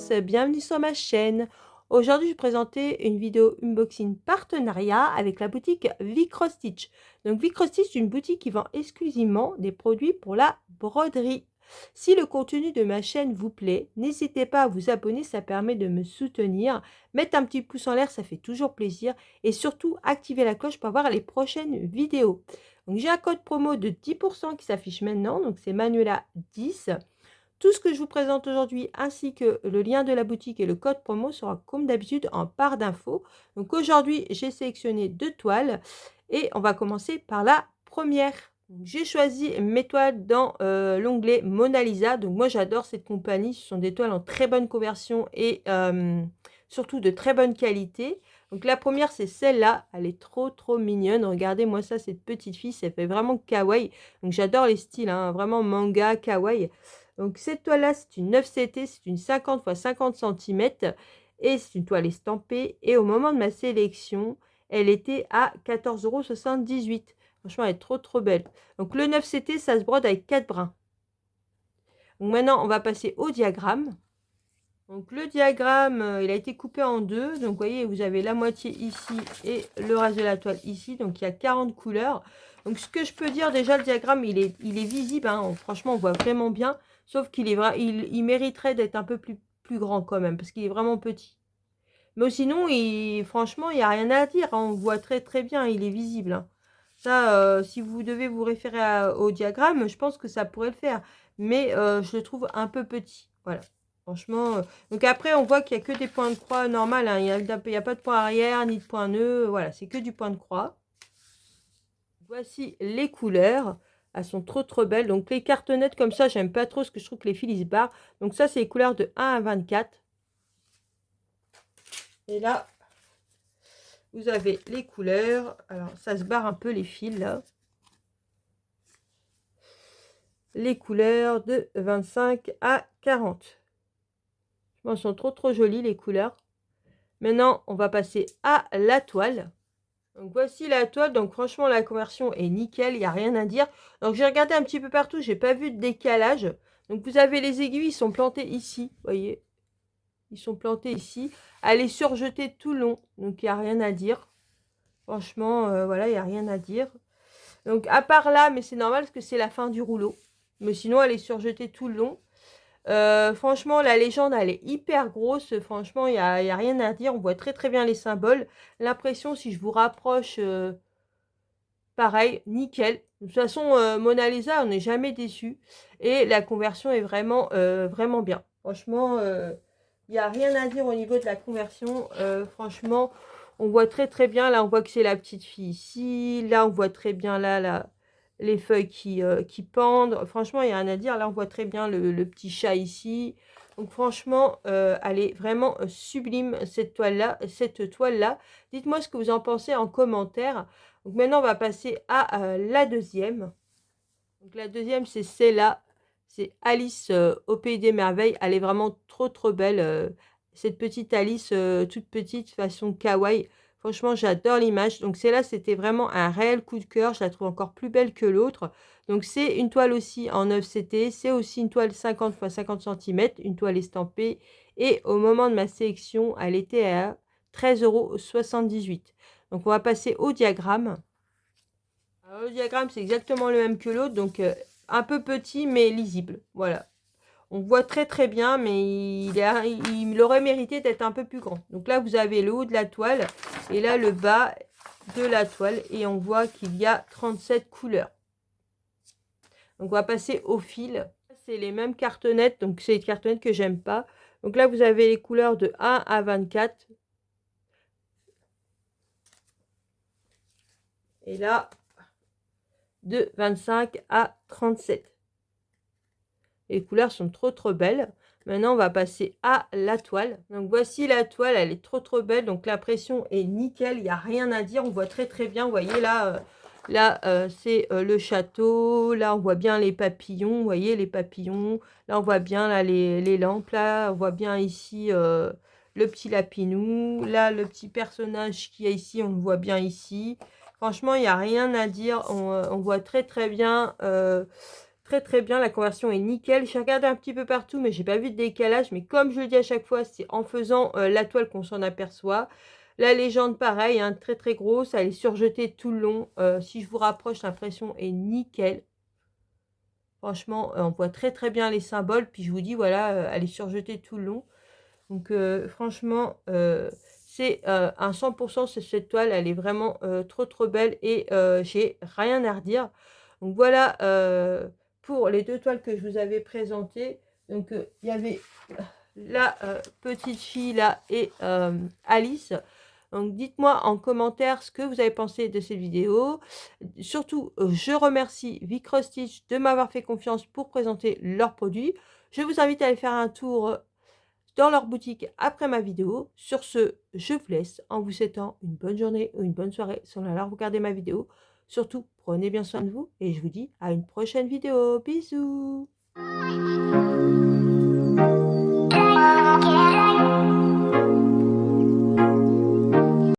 tous, bienvenue sur ma chaîne. Aujourd'hui, je vais présenter une vidéo unboxing partenariat avec la boutique Vicrostitch. Donc Vicrostitch, c'est une boutique qui vend exclusivement des produits pour la broderie. Si le contenu de ma chaîne vous plaît, n'hésitez pas à vous abonner, ça permet de me soutenir. Mettre un petit pouce en l'air, ça fait toujours plaisir. Et surtout, activer la cloche pour avoir les prochaines vidéos. Donc j'ai un code promo de 10% qui s'affiche maintenant, donc c'est Manuela 10. Tout ce que je vous présente aujourd'hui, ainsi que le lien de la boutique et le code promo, sera comme d'habitude en barre d'infos. Donc aujourd'hui, j'ai sélectionné 2 toiles et on va commencer par la première. J'ai choisi mes toiles dans l'onglet Mona Lisa. Donc moi, j'adore cette compagnie. Ce sont des toiles en très bonne conversion et surtout de très bonne qualité. Donc la première, c'est celle-là. Elle est trop mignonne. Regardez-moi ça, cette petite fille. Ça fait vraiment kawaii. Donc j'adore les styles, hein, vraiment manga, kawaii. Donc cette toile-là, c'est une 9CT, c'est une 50 x 50 cm et c'est une toile estampée. Et au moment de ma sélection, elle était à 14,78 €. Franchement, elle est trop belle. Donc le 9CT, ça se brode avec 4 brins. Donc maintenant, on va passer au diagramme. Donc le diagramme, il a été coupé en deux. Donc vous voyez, vous avez la moitié ici et le reste de la toile ici. Donc il y a 40 couleurs. Donc ce que je peux dire déjà, le diagramme, il est visible, hein. Franchement, on voit vraiment bien. Sauf qu'il est il mériterait d'être un peu plus grand quand même, parce qu'il est vraiment petit. Mais sinon, franchement, il n'y a rien à dire, hein. On voit très bien, il est visible, hein. Ça, si vous devez vous référer au diagramme, je pense que ça pourrait le faire. Mais je le trouve un peu petit. Voilà. Franchement. Donc après, on voit qu'il n'y a que des points de croix normal, hein. Il n'y a pas de point arrière, ni de point nœud. Voilà, c'est que du point de croix. Voici les couleurs. Elles sont trop belles. Donc les cartonnettes comme ça, j'aime pas trop parce que je trouve que les fils ils se barrent. Donc ça, c'est les couleurs de 1 à 24. Et là, vous avez les couleurs. Alors ça se barre un peu les fils là. Les couleurs de 25 à 40. Elles sont trop jolies les couleurs. Maintenant, on va passer à la toile. Donc voici la toile. Donc franchement, la conversion est nickel, il n'y a rien à dire. Donc j'ai regardé un petit peu partout, j'ai pas vu de décalage. Donc vous avez les aiguilles, ils sont plantés ici, vous voyez. Ils sont plantés ici. Elle est surjetée tout le long, donc il n'y a rien à dire. Franchement, voilà, il n'y a rien à dire. Donc à part là, mais c'est normal parce que c'est la fin du rouleau. Mais sinon, elle est surjetée tout le long. Franchement, la légende, elle est hyper grosse. Franchement, il n'y a rien à dire. On voit très bien les symboles. L'impression, si je vous rapproche, pareil, nickel. De toute façon, Mona Lisa, on n'est jamais déçu. Et la conversion est vraiment bien. Franchement, il n'y a rien à dire au niveau de la conversion. Franchement, on voit très bien. Là, on voit que c'est la petite fille ici. Là, on voit très bien là, les feuilles qui pendent. Franchement, il n'y a rien à dire. Là, on voit très bien le petit chat ici. Donc franchement, elle est vraiment sublime cette toile-là. Dites-moi ce que vous en pensez en commentaire. Donc maintenant, on va passer à la deuxième. Donc la deuxième, c'est celle-là. C'est Alice au Pays des Merveilles. Elle est vraiment trop belle. Cette petite Alice, toute petite, façon kawaii. Franchement, j'adore l'image. Donc celle-là, c'était vraiment un réel coup de cœur. Je la trouve encore plus belle que l'autre. Donc c'est une toile aussi en 9CT. C'est aussi une toile 50 x 50 cm. Une toile estampée. Et au moment de ma sélection, elle était à 13,78 €. Donc on va passer au diagramme. Alors, le diagramme, c'est exactement le même que l'autre. Donc un peu petit, mais lisible. Voilà. On voit très bien, mais il aurait mérité d'être un peu plus grand. Donc là, vous avez le haut de la toile et là, le bas de la toile. Et on voit qu'il y a 37 couleurs. Donc, on va passer au fil. C'est les mêmes cartonnettes. Donc, c'est les cartonnettes que j'aime pas. Donc là, vous avez les couleurs de 1 à 24. Et là, de 25 à 37. Les couleurs sont trop belles. Maintenant, on va passer à la toile. Donc, voici la toile. Elle est trop belle. Donc, l'impression est nickel. Il n'y a rien à dire. On voit très bien. Vous voyez, là, c'est le château. Là, on voit bien les papillons. Vous voyez, les papillons. Là, on voit bien là, les lampes. Là, on voit bien ici le petit lapinou. Là, le petit personnage qui est ici, on le voit bien ici. Franchement, il n'y a rien à dire. On voit très bien très très bien, la conversion est nickel. J'ai regardé un petit peu partout, mais j'ai pas vu de décalage. Mais comme je le dis à chaque fois, c'est en faisant la toile qu'on s'en aperçoit. La légende, pareil, hein, très très grosse, elle est surjetée tout le long. Si je vous rapproche, l'impression est nickel. Franchement, on voit très très bien les symboles. Puis je vous dis, voilà, elle est surjetée tout le long. Donc franchement, c'est un 100 cette toile, elle est vraiment trop trop belle et j'ai rien à redire. Donc voilà pour les 2 toiles que je vous avais présentées. Donc il y avait la petite fille là et Alice. Donc dites-moi en commentaire ce que vous avez pensé de cette vidéo. Surtout, je remercie Vicrostitch de m'avoir fait confiance pour présenter leurs produits. Je vous invite à aller faire un tour dans leur boutique après ma vidéo. Sur ce, je vous laisse en vous souhaitant une bonne journée ou une bonne soirée selon l'heure où vous regardez ma vidéo. Surtout, prenez bien soin de vous et je vous dis à une prochaine vidéo. Bisous!